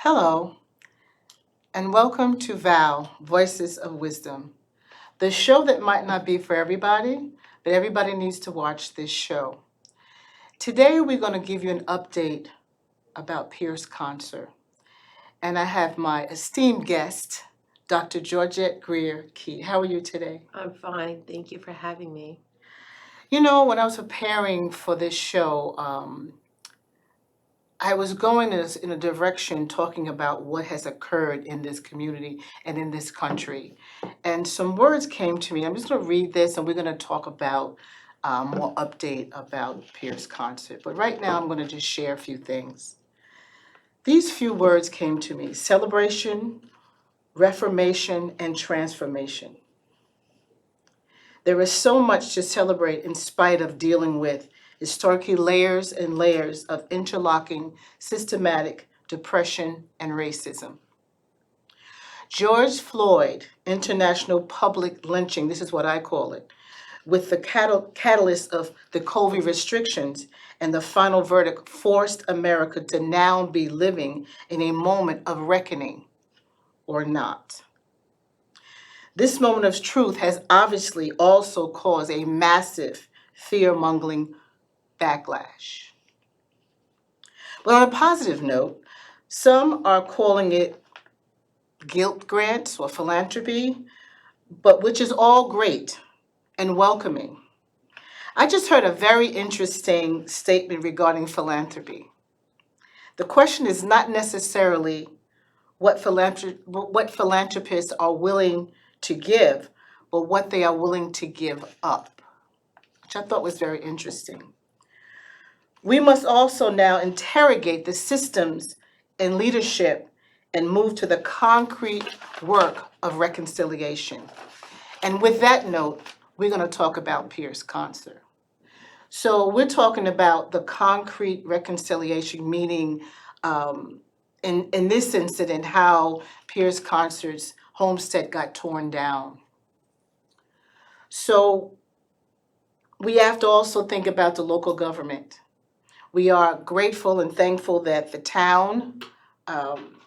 Hello, and welcome to VOW, Voices of Wisdom, the show that might not be for everybody, but everybody needs to watch this show. Today, we're going to give you an update about Pyrrhus Concer, and I have my esteemed guest, Dr. Georgette Grier-Key. How are you today? I'm fine. Thank you for having me. You know, when I was preparing for this show, I was going in a direction talking about what has occurred in this community and in this country. And some words came to me. I'm just going to read this and we're going to talk about more update about Pierce Concert. But right now, I'm going to just share a few things. These few words came to me: celebration, reformation, and transformation. There is so much to celebrate in spite of dealing with historically layers and layers of interlocking, systematic depression and racism. George Floyd, international public lynching, this is what I call it, with the catalyst of the COVID restrictions and the final verdict forced America to now be living in a moment of reckoning or not. This moment of truth has obviously also caused a massive fear mongering backlash. But on a positive note, some are calling it guilt grants or philanthropy, but which is all great and welcoming. I just heard a very interesting statement regarding philanthropy. The question is not necessarily what philanthropists are willing to give, but what they are willing to give up, which I thought was very interesting. We must also now interrogate the systems and leadership and move to the concrete work of reconciliation. And with that note, we're going to talk about Pierce Concert. So we're talking about the concrete reconciliation, meaning in this incident, how Pierce Concert's homestead got torn down. So we have to also think about the local government. We are grateful and thankful that the town um,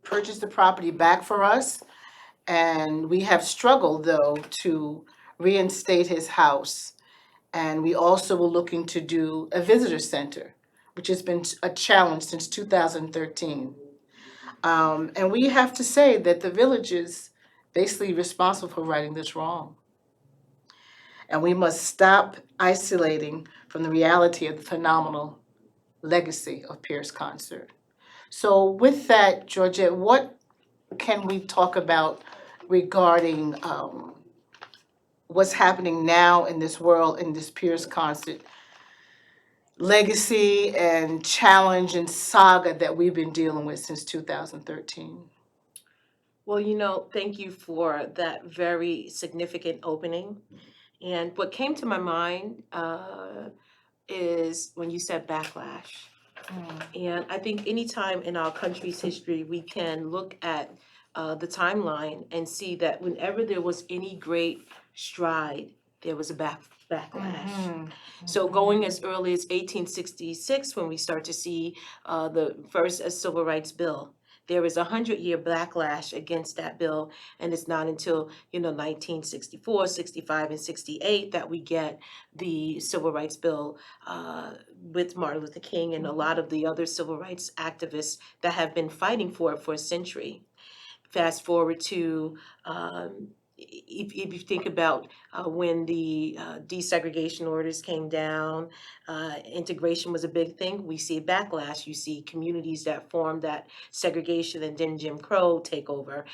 purchased the property back for us, and we have struggled, though, to reinstate his house. And we also were looking to do a visitor center, which has been a challenge since 2013. And we have to say that the village is basically responsible for righting this wrong. And we must stop isolating from the reality of the phenomenal legacy of Pierce Concert. So, with that, Georgette, what can we talk about regarding what's happening now in this world, in this Pierce Concert legacy and challenge and saga that we've been dealing with since 2013? Well, thank you for that very significant opening. And what came to my mind is when you said backlash. And I think anytime in our country's history, we can look at the timeline and see that whenever there was any great stride, there was a backlash. So going as early as 1866, when we start to see the first civil rights bill, there is a 100-year backlash against that bill, and it's not until 1964, 65, and 68 that we get the civil rights bill with Martin Luther King and a lot of the other civil rights activists that have been fighting for it for a century. Fast forward to if you think about when the desegregation orders came down, integration was a big thing. We see backlash. You see communities that formed that segregation and then Jim Crow take over.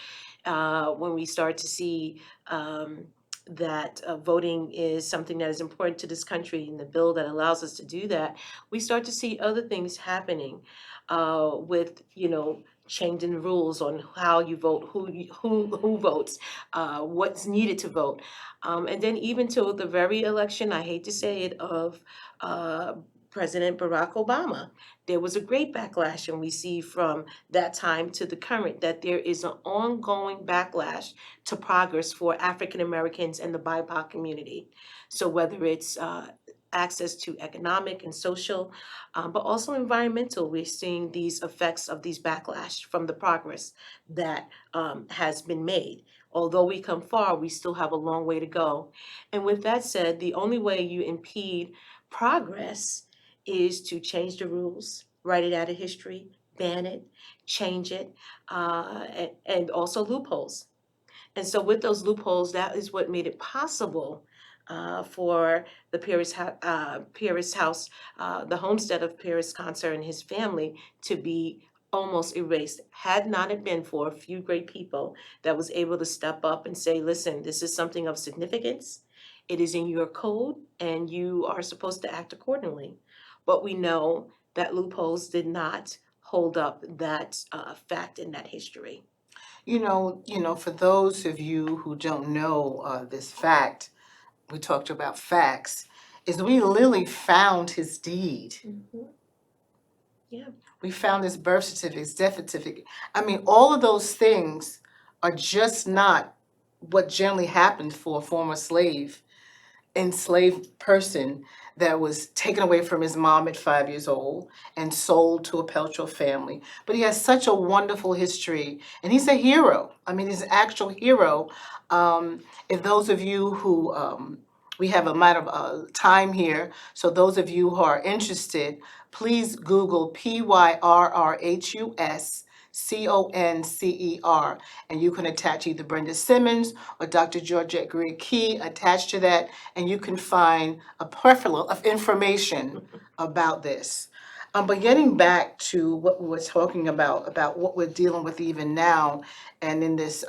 When we start to see that voting is something that is important to this country and the bill that allows us to do that, we start to see other things happening with, changing the rules on how you vote, who votes, what's needed to vote, and then even till the very election, I hate to say it, of President Barack Obama. There was a great backlash, and we see from that time to the current that there is an ongoing backlash to progress for African Americans and the BIPOC community. So whether it's access to economic and social, but also environmental. We're seeing these effects of these backlash from the progress that has been made. Although we come far, we still have a long way to go. And with that said, the only way you impede progress is to change the rules, write it out of history, ban it, change it, and also loopholes. And so with those loopholes, that is what made it possible for the Pyrrhus house, the homestead of Pyrrhus Concer and his family to be almost erased. Had not it been for a few great people that was able to step up and say, listen, this is something of significance. It is in your code and you are supposed to act accordingly. But we know that loopholes did not hold up that fact in that history. For those of you who don't know this fact, we talked about facts, is we literally found his deed. Mhm. Yeah. We found his birth certificate, his death certificate. I mean, all of those things are just not what generally happens for a former enslaved person that was taken away from his mom at 5 years old and sold to a Peltro family. But he has such a wonderful history, and he's a hero. I mean, he's an actual hero. If those of you who, we have a amount of time here, so those of you who are interested, please Google Pyrrhus Concer, and you can attach either Brenda Simmons or Dr. Georgette Grier-Key attached to that, and you can find a plethora of information about this. But getting back to what we were talking about what we're dealing with even now, and in this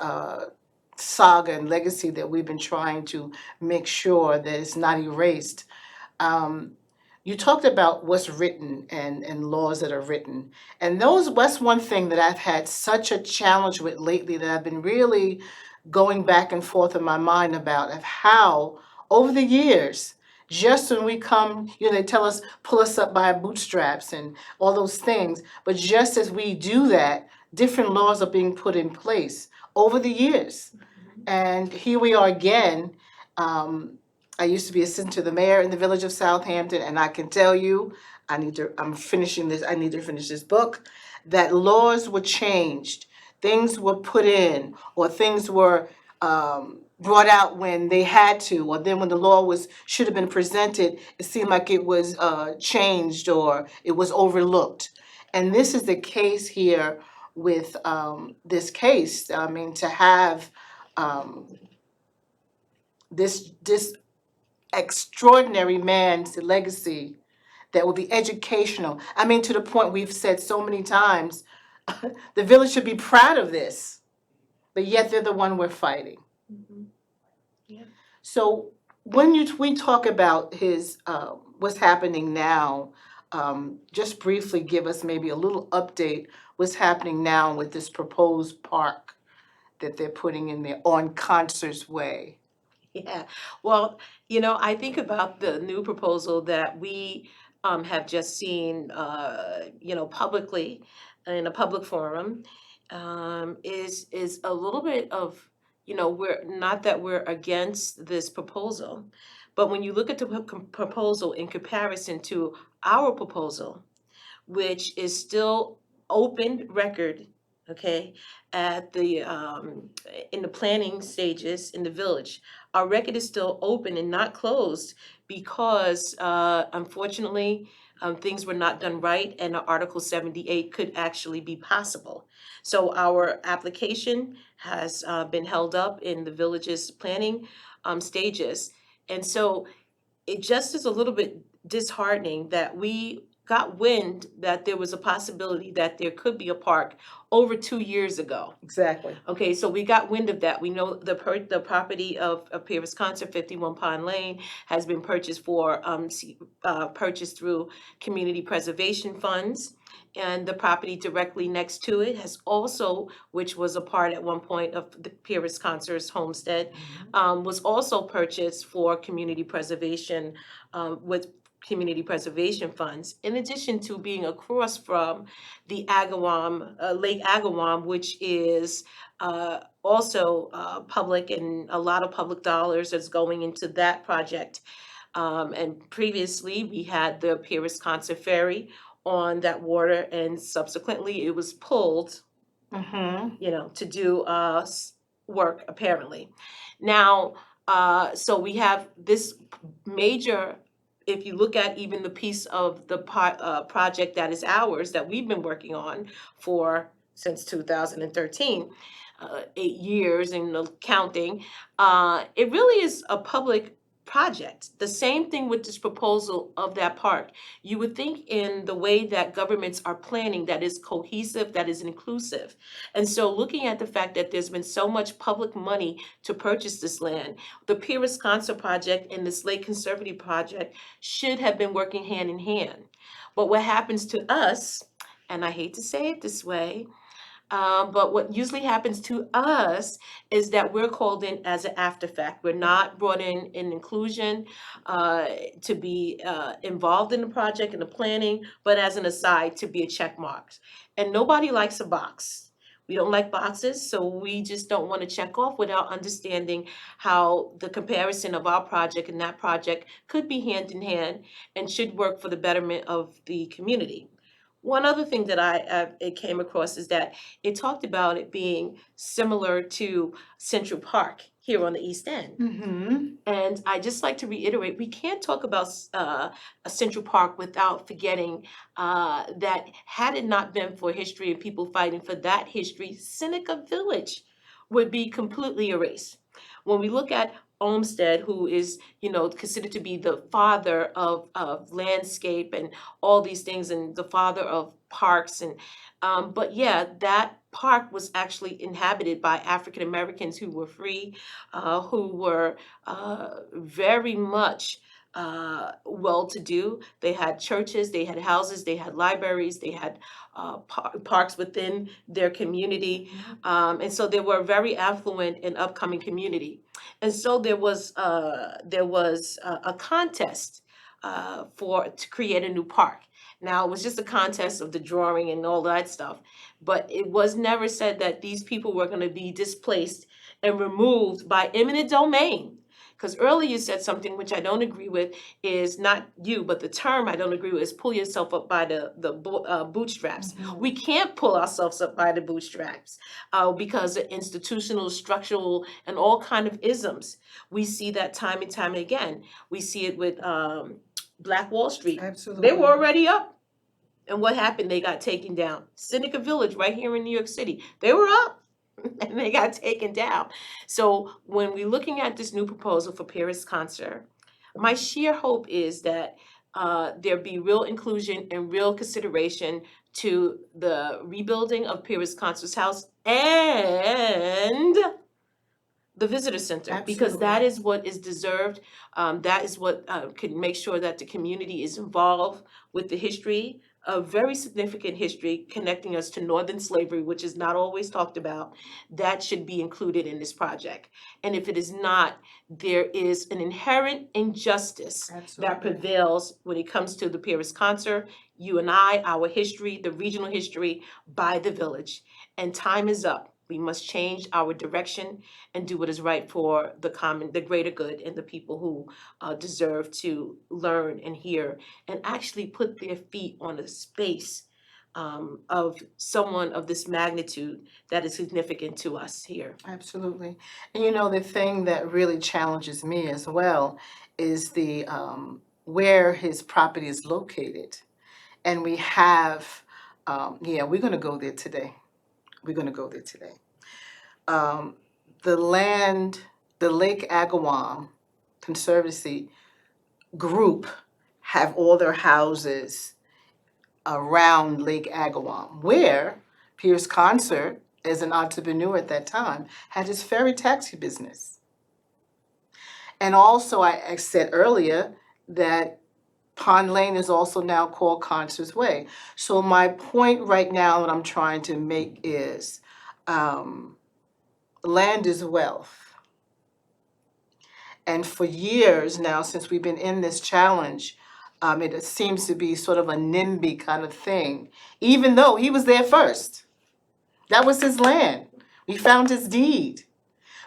saga and legacy that we've been trying to make sure that it's not erased. You talked about what's written and laws that are written. And that's one thing that I've had such a challenge with lately that I've been really going back and forth in my mind about of how over the years, just when we come, they tell us, pull us up by our bootstraps and all those things. But just as we do that, different laws are being put in place over the years. And here we are again. I used to be assistant to the mayor in the village of Southampton, and I can tell you, I need to finish this book, that laws were changed, things were put in, or things were brought out when they had to, or then when the law should have been presented, it seemed like it was changed or it was overlooked. And this is the case here with this case. I mean, to have this extraordinary man's legacy that will be educational. I mean, to the point we've said so many times, the village should be proud of this, but yet they're the one we're fighting. Mhm. Yeah. So when we talk about his what's happening now, just briefly give us maybe a little update what's happening now with this proposed park that they're putting in there on Concert's Way. Yeah, well, I think about the new proposal that we have just seen, publicly in a public forum, is a little bit of, we're not that we're against this proposal, but when you look at the proposal in comparison to our proposal, which is still open record, okay, at the in the planning stages in the village. Our record is still open and not closed because unfortunately things were not done right and Article 78 could actually be possible. So our application has been held up in the village's planning stages. And so it just is a little bit disheartening that we got wind that there was a possibility that there could be a park over 2 years ago. Exactly. Okay, so we got wind of that. We know the property of Pyrrhus Concer, 51 Pond Lane, has been purchased purchased through community preservation funds. And the property directly next to it has also, which was a part at one point of the Pyrrhus Concer's homestead, was also purchased for community preservation with community preservation funds, in addition to being across from the Agawam, Lake Agawam, which is also public, and a lot of public dollars is going into that project. And previously, we had the Pyrrhus Concer ferry on that water, and subsequently it was pulled, to do work apparently. Now, so we have this major. If you look at even the piece of the project that is ours that we've been working on for since 2013, 8 years and counting, it really is a public project. The same thing with this proposal of that park. You would think in the way that governments are planning that is cohesive, that is inclusive. And so looking at the fact that there's been so much public money to purchase this land, the Pyrrhus Concer project and this Lake Conservancy project should have been working hand in hand. But what happens to us, and I hate to say it this way, but what usually happens to us is that we're called in as an after fact. We're not brought in inclusion to be involved in the project and the planning, but as an aside to be a check mark. And nobody likes a box. We don't like boxes, so we just don't want to check off without understanding how the comparison of our project and that project could be hand in hand and should work for the betterment of the community. One other thing that it came across is that it talked about it being similar to Central Park here on the East End. And I just like to reiterate, we can't talk about a Central Park without forgetting that had it not been for history and people fighting for that history, Seneca Village would be completely erased. When we look at Olmsted, who is, considered to be the father of landscape and all these things, and the father of parks, and but yeah, that park was actually inhabited by African Americans who were free, who were very much well-to-do. They had churches, they had houses, they had libraries, they had parks within their community, and so they were a very affluent and upcoming community. And so there was a contest to create a new park. Now, it was just a contest of the drawing and all that stuff, but it was never said that these people were going to be displaced and removed by eminent domain. Because earlier you said something which I don't agree with, is not you, but the term I don't agree with is pull yourself up by the bootstraps. We can't pull ourselves up by the bootstraps because of institutional, structural, and all kind of isms. We see that time and time again. We see it with Black Wall Street. Absolutely. They were already up. And what happened? They got taken down. Seneca Village right here in New York City, they were up. And they got taken down. So when we're looking at this new proposal for Pyrrhus Concer, my sheer hope is that there be real inclusion and real consideration to the rebuilding of Pyrrhus Concer's house and the visitor center, because that is what is deserved. That is what can make sure that the community is involved with the history, a very significant history connecting us to Northern slavery, which is not always talked about. That should be included in this project. And if it is not, there is an inherent injustice that prevails when it comes to the Pyrrhus Concer, you and I, our history, the regional history by the village. And time is up. We must change our direction and do what is right for the greater good, and the people who deserve to learn and hear and actually put their feet on a space of someone of this magnitude that is significant to us here. Absolutely. And the thing that really challenges me as well is the where his property is located. And we have, we're going to go there today. We're going to go there today. The Lake Agawam Conservancy group have all their houses around Lake Agawam, where Pyrrhus Concer, as an entrepreneur at that time, had his ferry taxi business. And also, I said earlier that Pond Lane is also now called Concer's Way. So my point right now that I'm trying to make is land is wealth. And for years now, since we've been in this challenge, it seems to be sort of a NIMBY kind of thing, even though he was there first. That was his land. We found his deed.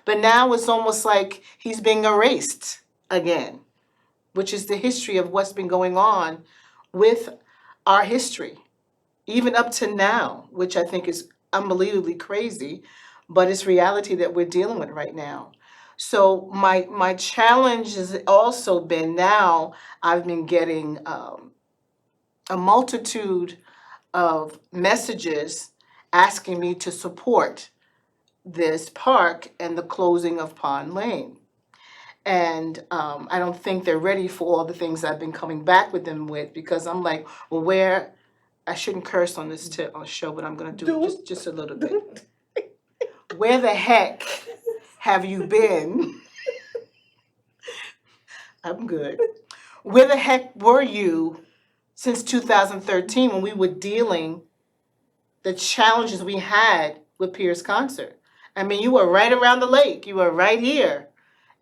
But now it's almost like he's being erased again. which is the history of what's been going on with our history, even up to now, which I think is unbelievably crazy, but it's reality that we're dealing with right now. So my challenge has also been, now I've been getting a multitude of messages asking me to support this park and the closing of Pond Lane. And I don't think they're ready for all the things I've been coming back with them with, because I'm like, well, where, I shouldn't curse on this on show, but I'm gonna do it just a little bit. Where the heck have you been? I'm good. Where the heck were you since 2013 when we were dealing the challenges we had with Pyrrhus Concer? I mean, you were right around the lake. You were right here,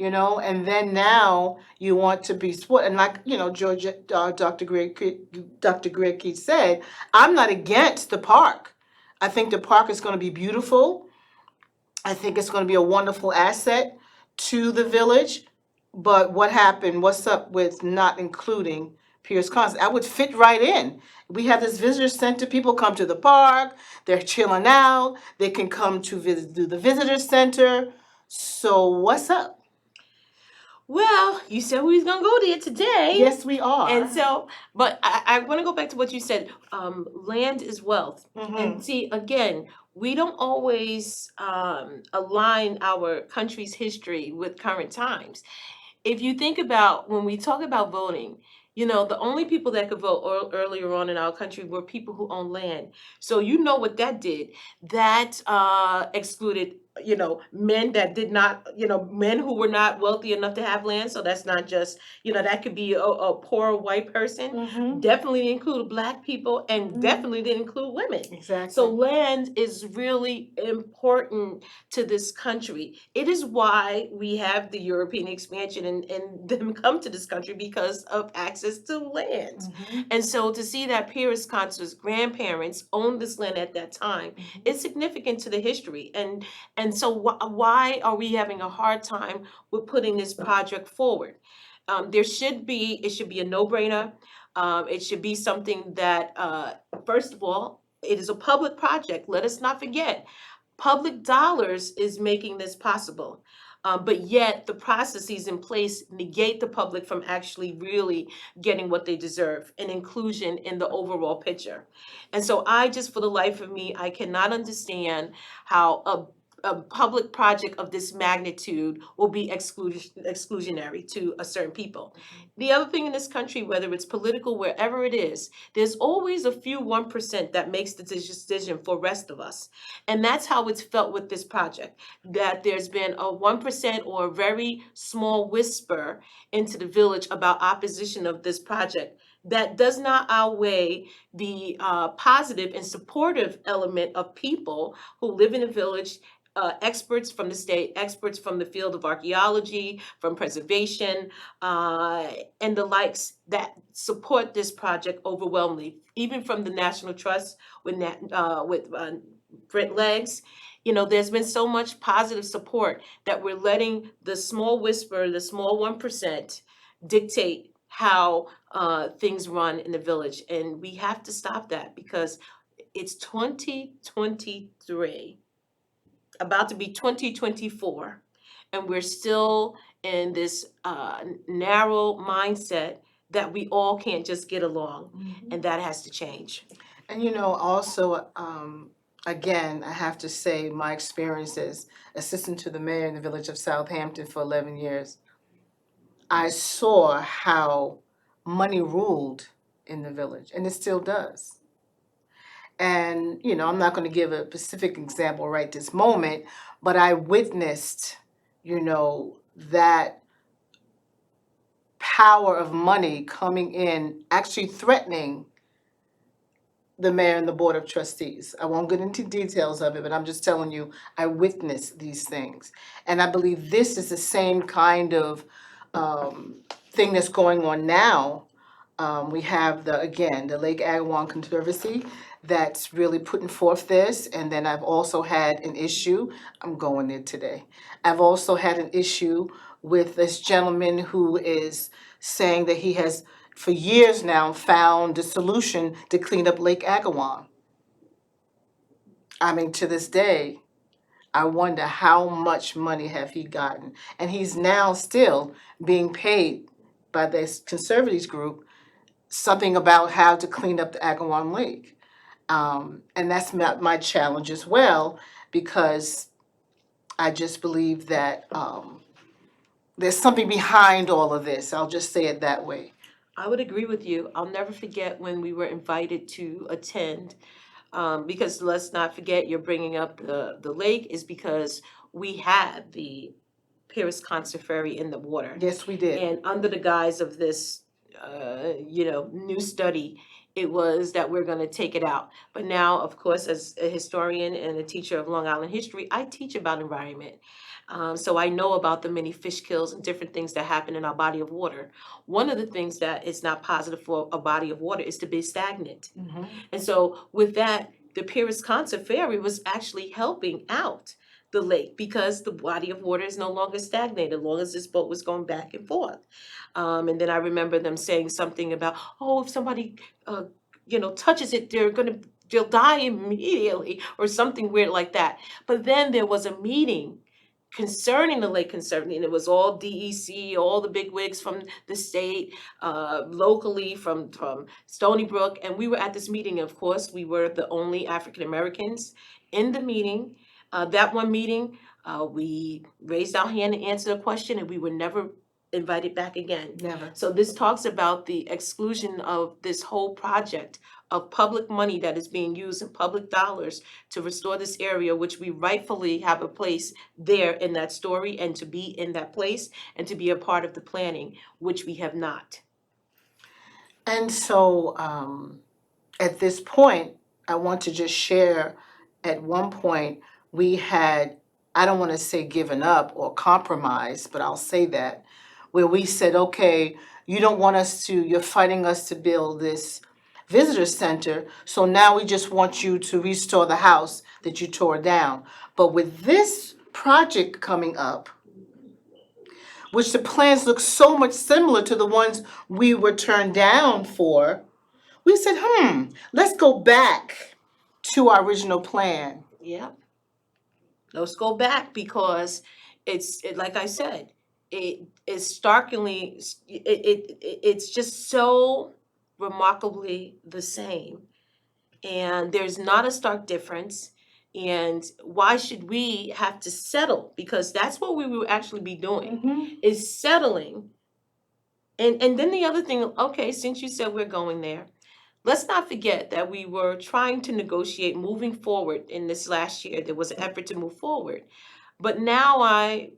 and then now you want to be sport. And like, Georgette, Dr. Grier-Key said, I'm not against the park. I think the park is going to be beautiful. I think it's going to be a wonderful asset to the village. But what happened? What's up with not including Pyrrhus Concer? I would fit right in. We have this visitor center. People come to the park. They're chilling out. They can come to visit the visitor center. So what's up? Well, you said we was gonna go there today. Yes, we are. And so, but I want to go back to what you said. Land is wealth. And see, again, we don't always align our country's history with current times. If you think about when we talk about voting, the only people that could vote earlier on in our country were people who own land. So you know what that did. That excluded, men that did not, men who were not wealthy enough to have land. So that's not just, that could be a poor white person. Definitely include black people, and definitely didn't include women. Exactly. So land is really important to this country. It is why we have the European expansion and them come to this country, because of access to land. And so to see that Pyrrhus Concer's grandparents owned this land at that time is significant to the history. And so why are we having a hard time with putting this project forward? It should be a no-brainer. It should be something that, first of all, it is a public project. Let us not forget, public dollars is making this possible. But yet the processes in place negate the public from actually really getting what they deserve, and inclusion in the overall picture. And so I just, for the life of me, I cannot understand how a public project of this magnitude will be exclusionary to a certain people. The other thing in this country, whether it's political, wherever it is, there's always a few 1% that makes the decision for the rest of us. And that's how it's felt with this project, that there's been a 1% or a very small whisper into the village about opposition of this project that does not outweigh the positive and supportive element of people who live in the village, experts from the state, experts from the field of archaeology, from preservation, and the likes, that support this project overwhelmingly, even from the National Trust with Brent Legs. There's been so much positive support that we're letting the small whisper, the small 1%, dictate how things run in the village. And we have to stop that, because it's 2023. About to be 2024, and we're still in this narrow mindset that we all can't just get along, and that has to change. And also, again, I have to say my experience as assistant to the mayor in the village of Southampton for 11 years, I saw how money ruled in the village, and it still does. And, I'm not going to give a specific example right this moment, but I witnessed, that power of money coming in, actually threatening the mayor and the board of trustees. I won't get into details of it, but I'm just telling you, I witnessed these things. And I believe this is the same kind of thing that's going on now We have the Lake Agawam Conservancy that's really putting forth this. And then I've also had an issue, I'm going there today. I've also had an issue with this gentleman who is saying that he has, for years now, found a solution to clean up Lake Agawam. I mean, to this day, I wonder how much money have he gotten? And he's now still being paid by this conservatives group something about how to clean up the Agawam Lake. And that's my challenge as well, because I just believe that there's something behind all of this. I'll just say it that way. I would agree with you. I'll never forget when we were invited to attend, because let's not forget, you're bringing up the lake is because we had the Pyrrhus Concer ferry in the water. Yes, we did. And under the guise of this, new study, it was that we're gonna take it out. But now, of course, as a historian and a teacher of Long Island history, I teach about environment. So I know about the many fish kills and different things that happen in our body of water. One of the things that is not positive for a body of water is to be stagnant. Mhm. And so with that, the Pyrrhus Concer ferry was actually helping out the lake because the body of water is no longer stagnated as long as this boat was going back and forth. And then I remember them saying something about, oh, if somebody, touches it, they'll die immediately or something weird like that. But then there was a meeting concerning the Lake Conservancy, and it was all DEC, all the big wigs from the state, locally from Stony Brook, and we were at this meeting. Of course, we were the only African Americans in the meeting. That one meeting, we raised our hand and answered a question, and we were never invited back again. Never. So this talks about the exclusion of this whole project of public money that is being used in public dollars to restore this area, which we rightfully have a place there in that story and to be in that place and to be a part of the planning, which we have not. And so at this point, I want to just share, at one point, we had, I don't want to say given up or compromised, but I'll say that, where we said, okay, you're fighting us to build this visitor center, so now we just want you to restore the house that you tore down. But with this project coming up, which the plans look so much similar to the ones we were turned down for, we said, let's go back to our original plan. Yeah. Let's go back because like I said, it is starkly, it's just so remarkably the same. And there's not a stark difference. And why should we have to settle? Because that's what we will actually be doing, is settling. And then the other thing, okay, since you said we're going there, let's not forget that we were trying to negotiate moving forward in this last year. There was an effort to move forward. But now I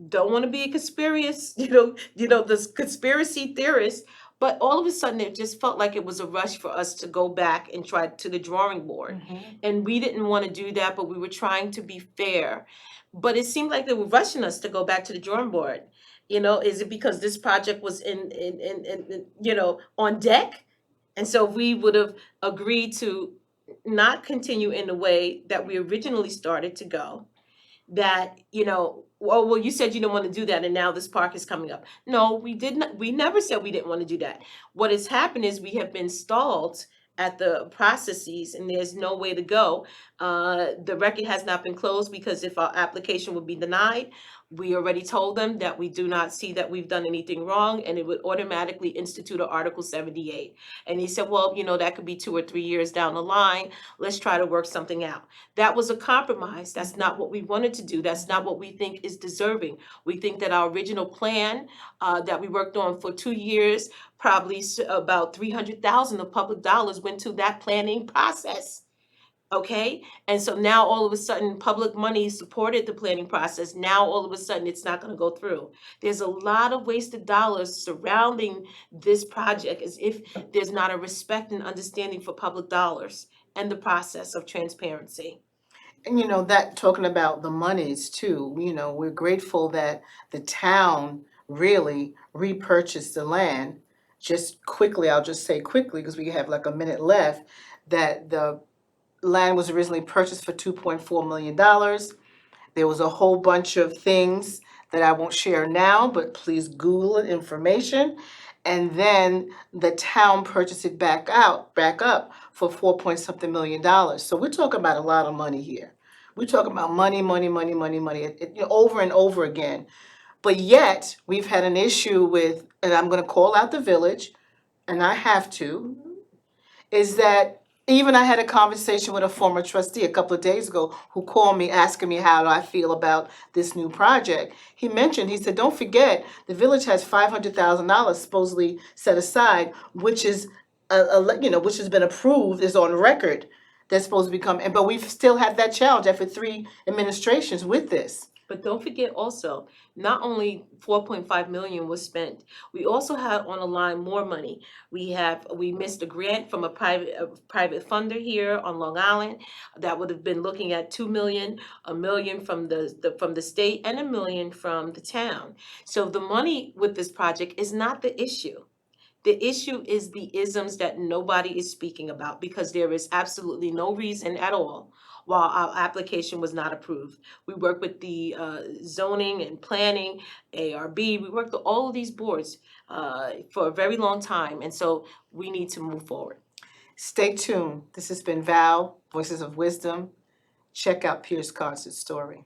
don't want to be a conspiracy, this conspiracy theorist, but all of a sudden it just felt like it was a rush for us to go back and try to the drawing board. And we didn't want to do that, but we were trying to be fair. But it seemed like they were rushing us to go back to the drawing board. Is it because this project was in on deck? And so we would have agreed to not continue in the way that we originally started to go. That, well, you said you didn't want to do that, and now this park is coming up. No, we didn't. We never said we didn't want to do that. What has happened is we have been stalled at the processes, and there's no way to go. The record has not been closed because if our application would be denied, we already told them that we do not see that we've done anything wrong, and it would automatically institute an Article 78. And he said, well, that could be 2 or 3 years down the line. Let's try to work something out. That was a compromise. That's not what we wanted to do. That's not what we think is deserving. We think that our original plan that we worked on for 2 years, probably about 300,000 of public dollars went to that planning process. Okay, and so now all of a sudden public money supported the planning process. Now all of a sudden it's not going to go through. There's a lot of wasted dollars surrounding this project as if there's not a respect and understanding for public dollars and the process of transparency. And that, talking about the monies too, we're grateful that the town really repurchased the land just quickly, I'll just say quickly, because we have like a minute left, that the land was originally purchased for $2.4 million. There was a whole bunch of things that I won't share now, but please Google it, information. And then the town purchased it back up for 4 point something million dollars. So we're talking about a lot of money here. We're talking about money, over and over again. But yet, we've had an issue with, and I'm gonna call out the village, and I have to, is that even I had a conversation with a former trustee a couple of days ago who called me asking me how do I feel about this new project. He said, don't forget, the village has $500,000 supposedly set aside, which is, which has been approved, is on record. That's supposed to become, but we've still had that challenge after 3 administrations with this. But don't forget also, not only 4.5 million was spent, we also had on the line more money. We missed a grant from a private funder here on Long Island that would have been looking at 2 million, $1 million from the state, and $1 million from the town. So the money with this project is not the issue. The issue is the isms that nobody is speaking about, because there is absolutely no reason at all why our application was not approved. We worked with the zoning and planning, ARB, we worked with all of these boards for a very long time, and so we need to move forward. Stay tuned. This has been VOW, Voices of Wisdom. Check out Pyrrhus Concer's story.